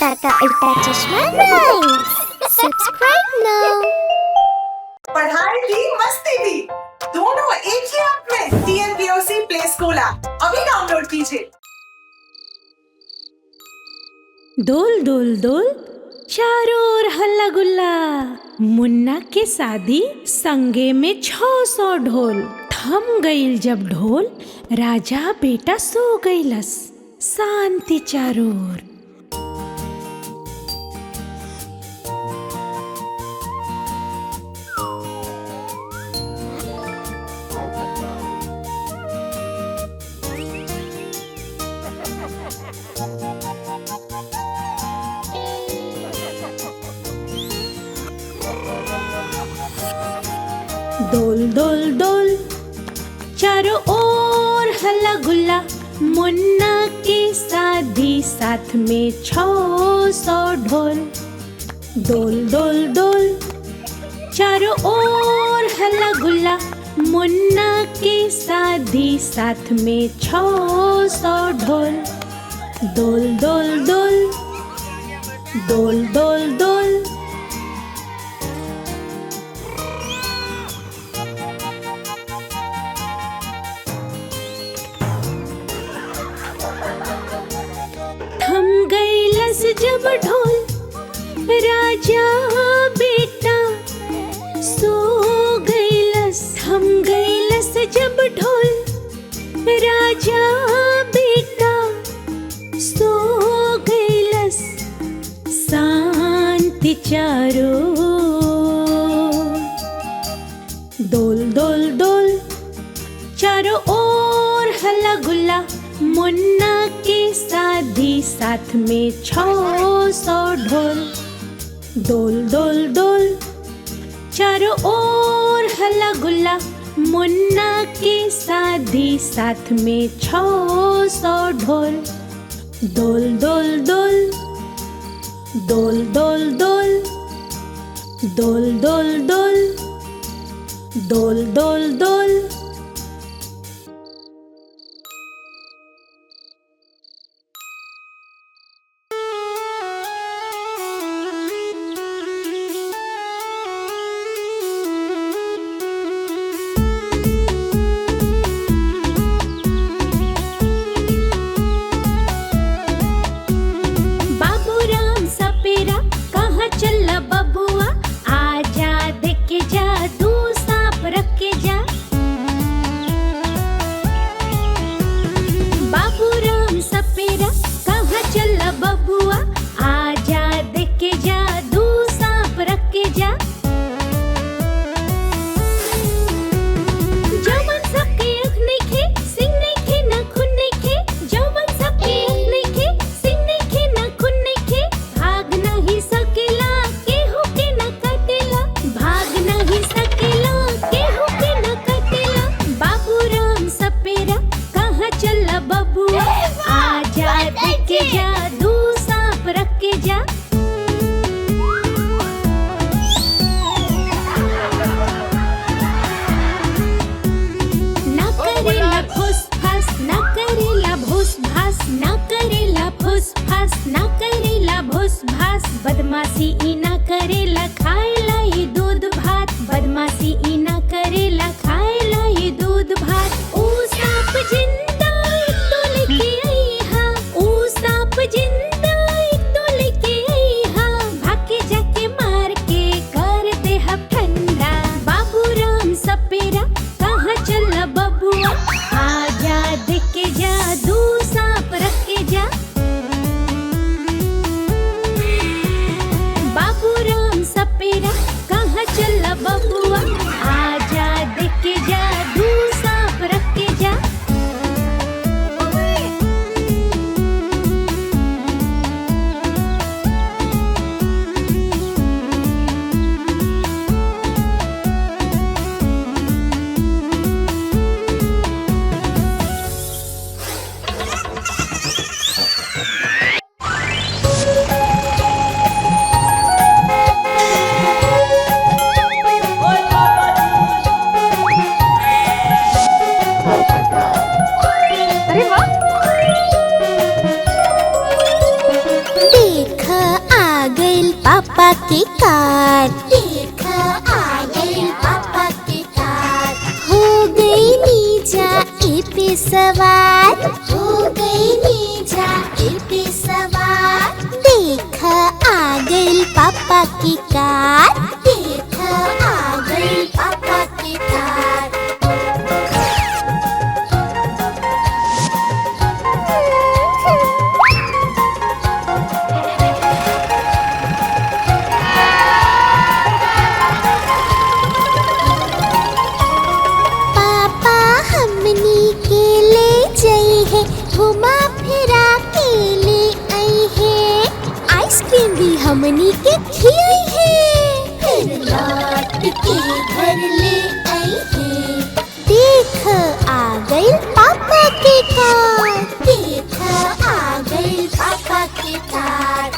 अवतार का उल्टा चश्मा राइम्स। सब्सक्राइब नाउ। पढ़ाई भी मस्ती भी दोनों एक ही ऐप में। TNPOC प्ले स्कूल ऐप अभी डाउनलोड कीजिए। डोल डोल डोल चारों ओर हल्ला गुल्ला, मुन्ना के शादी संगे में 600 ढोल। थम गईल जब ढोल, राजा बेटा सो गईलस, शांति चारों ओर। डोल डोल डोल चारों ओर हल्ला गुल्ला, मुन्ना की शादी साथ में 600 ढोल। डोल डोल डोल चारों ओर हल्ला गुल्ला, मुन्ना की शादी साथ में 600 ढोल। डोल डोल डोल डोल डोल डोल थम गईलस जब ढोल, राजा बेटा सो गईलस। थम गईलस जब ढोल, राजा बेटा सो गईलस, शांति चारों। डोल डोल डोल चारों ओर हल्ला गुल्ला, मुन्ना की शादी साथ में 600 ढोल। डोल डोल डोल चारों ओर हल्ला गुल्ला, मुन्ना की शादी साथ में 600 ढोल। डोल डोल डोल डोल डोल डोल डोल डोल डोल डोल डोल डोल। बदमाशी ई ना करेला, खाएला ई दूध भात। बदमाशी ई ना करेला, खाएला ई दूध भात। ऊ सांप जिंदा एक तो लेके आई हा, ऊ सांप जिंदा एक तो लेके आई हा। भागे जाके मार के कर दे हम ठंडा। बाबू राम सपेरा कहाँ चला बबुआ, आजा देख के जा, दू सांप रख के जा। सपेरा कहाँ चला बबुआ, आजा देख के जा, दू सांप रख के जा। Oh की कार। देखा आ गई पापा की कार। हो गई नीजा ए पे सवार। हो गई नीजा ए पे सवार। देखा आ गई पापा की कार। देखा आ गई पापा की कार। पापा हमनी के ले जाई है, घुमा फिरा के ले आई है। आइसक्रीम भी हमनी के खिलाई है, फिर लौट के घर ले आई है। देख आ गई पापा की कार। देख आ गई पापा की कार।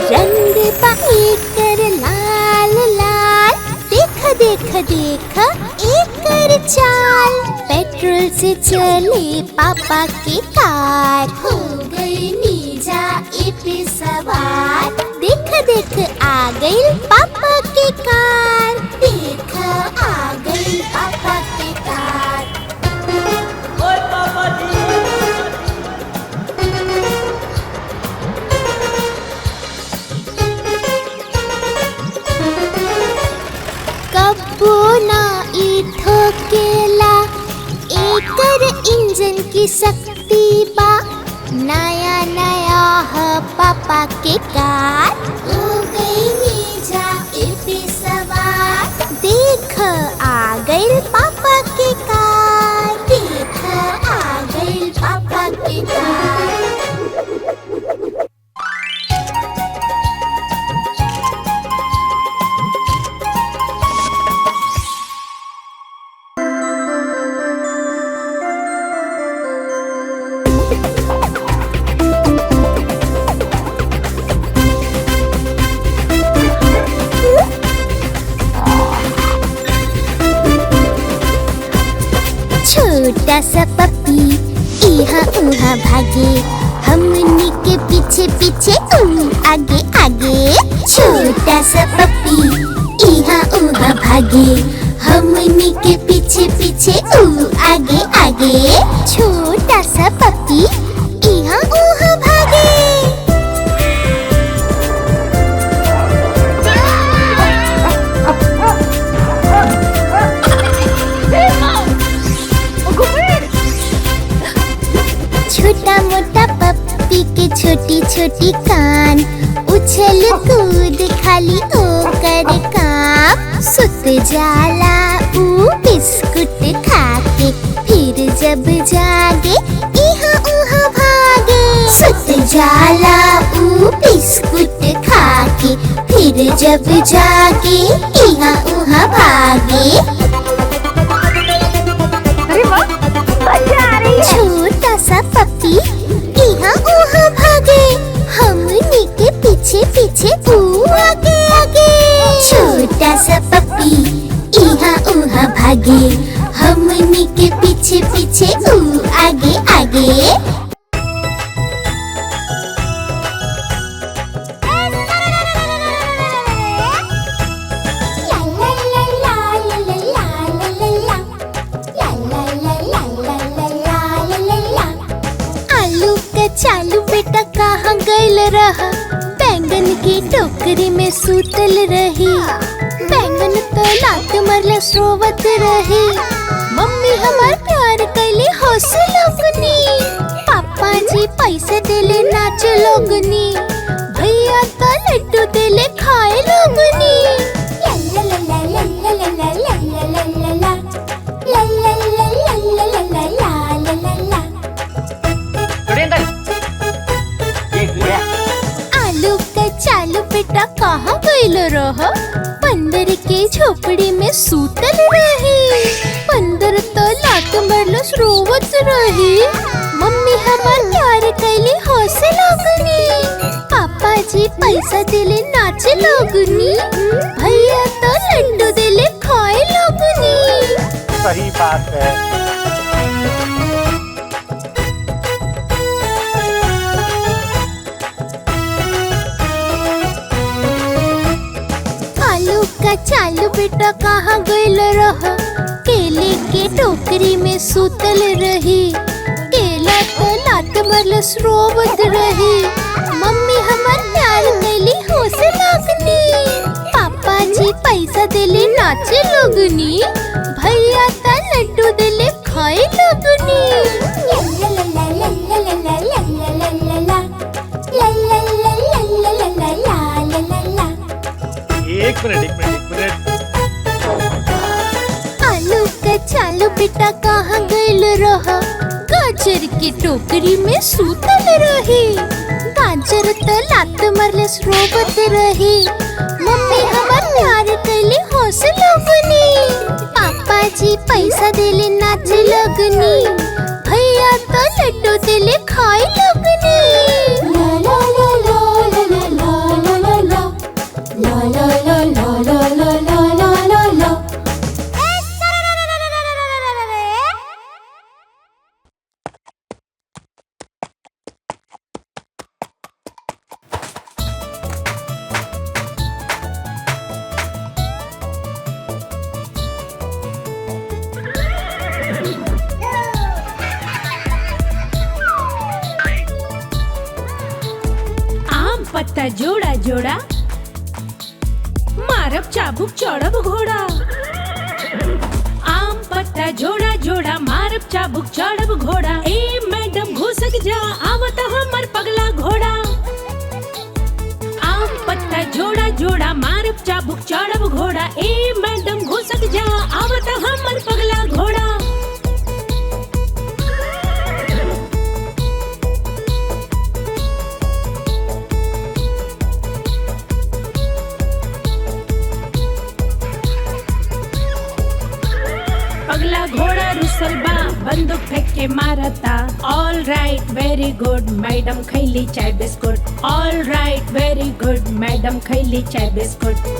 रंग पाई कर लाल लाल। देख देख देख एकर चाल। पेट्रोल से चले पापा की कार। हो गई नीजा ए पे सवार। देख देख आ गई पापा की कार। देख आ गई पापा की कार। कब्बो ना ई ठोकेला, एकर इंजन की शक्ति बा। नया नया है पापा के कार। हो गई नीजा ए पे सवार। देख आ गई पापा की कार। देख आ गई पापा की कार। छोटा सा पप्पी इहाँ उहाँ भागे, हमनी के पीछे पीछे आगे आगे। छोटा सा पप्पी इहाँ उहाँ भागे, हमनी के पीछे पीछे आगे आगे। छोटा सा पप्पी इहाँ उहाँ भागे। छोटा मोटा पप्पी के छोटी छोटी कान, उछल कूद खाली ओकर काम। सुत जाला ऊ बिस्कुट खाके, फिर जब जागे इहाँ उहाँ भागे। सुत जाला ऊ बिस्कुट खाके, फिर जब जागे इहाँ उहाँ भागे। छोटा सा पप्पी इहाँ उहाँ भागे, हमनी के पीछे पीछे आगे आगे। छोटा सा पप्पी इहाँ उहाँ भागे, हमनी के पीछे पीछे आगे आगे। चालू बेटा कहाँ गइल रहा, बैंगन की टोकरी में सूतल रही। बैंगन तो लात मरले सोवत रही। मम्मी हमार प्यार कैले हंस लोगनी, पापा जी पैसे देले नाच लोगनी, भैया तो लड्डू देले खाए लोगनी। आलू का चालू बेटा कहाँ गइल रहा, बंदर के झोपड़ी में सूतल रही। बंदर तो लात मरलस रोवत रही। मम्मी हमार प्यार कैली हंसे लगनी, पापा जी पैसा देले नाचे लोगनी, भैया तो लड्डू देले खाए लोगनी। सही बात है। आलू का चालू बेटा कहाँ गइल रह, केले के टोकरी में सुतल रही, केला तो लात मरलस रोवत रही, मम्मी हमार प्यार कैली होश लगनी, पापा जी पैसा देले नाचे लोगनी, भैया ता लड्डू देले खाए लोगनी। एक मिनट। आलू का चालू बेटा कहाँ गइल रहा, गाजर की टोकरी में सुतल रही, गाजर तो लात मरलस रोबत रही, मम्मी हमार प्यार कैली होश लगनी, पापा जी पैसा देले नाचे लगनी, भैया तो लड्डू देले खाए लगनी। ला ला ला ला ला ला ला ला ला ला ला ला ला ला ला ला ला ला। आम पत्ता जोड़ा जोड़ा, मारब चाबुक चढ़ब घोड़ा। आम पत्ता जोड़ा जोड़ा, मारब चाबुक चढ़ब घोड़ा। ए मैडम घुसक जा, आवत हमर पगला घोड़ा। आम पत्ता जोड़ा जोड़ा, मारब चाबुक चढ़ब घोड़ा। ए मैडम घुसक जा, आवत हमर पगला घोड़ा। पगला घोड़ा रुसल बा, बंदूक फेंक के मारता। All right very good, madam खैली चाय biscuit. All right very good, madam खैली चाय बिस्कुट।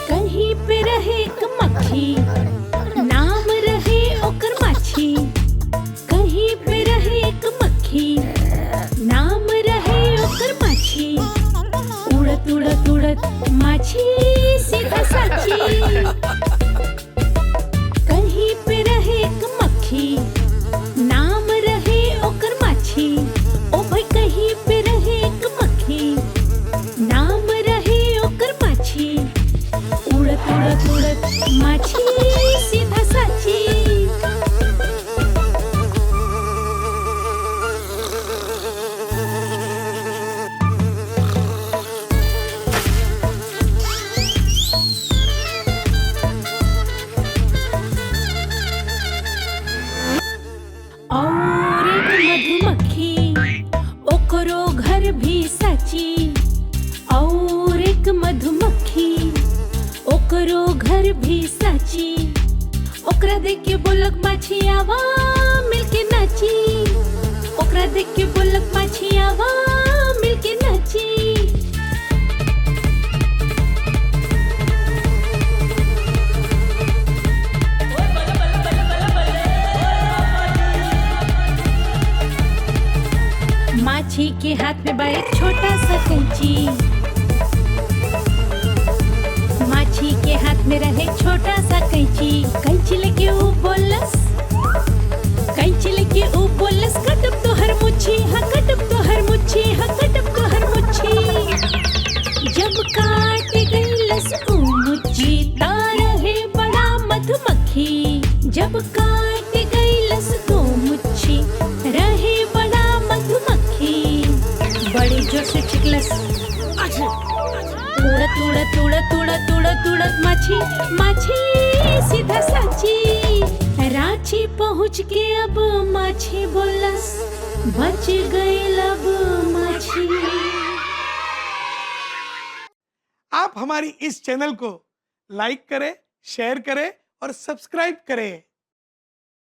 कहीं पे रहे एक मक्खी, नाम रहे ओकर माछी। कहीं पे रहे एक मक्खी, नाम रहे ओकर माछी। उड़त उड़त उड़त माछी सीधा साची। कहीं पे रहे एक मक्खी, नाम रहे ओकर माछी। ओ भाई कहीं पे रहे एक मक्खी, नाम रहे ओकर माछी। उड़त उड़त उड़त माछी सीधा साची। और एक मधुमक्खी, ओकरो घर भी साची। और एक मधुमक्खी, ओकरो घर भी साची। ओकरा देख के बोलक माछी आवा मिलके नाची। ओकरा देख के बोलक माछी आवा मिलके नाची। माछी के हाथ में बा एक छोटा सा कैंची। माछी के हाथ में रहे छोटा सा कैंची। कैंची लेके ऊ बोलस, कैंची लेके ऊ बोलस, कटब तो हर मुच्छी, हाँ कटब तो हर मुच्छी, हाँ कटब तो हर मुच्छी। जब काट गईलस ऊ मुच्छी, ता रहे बड़ा मधुमक्खी। जब काट गईलस ऊ मुच्छी, रहे बड़ा मधुमक्खी। बड़ी जोर से चिकलस उड़त उड़त उड़त उड़त उड़त उड़त माछी माछी सीधा साची रांची पहुँच के अब माछी बोलस बच गई अब माछी। आप हमारी इस चैनल को लाइक करें, शेयर करें और सब्सक्राइब करें।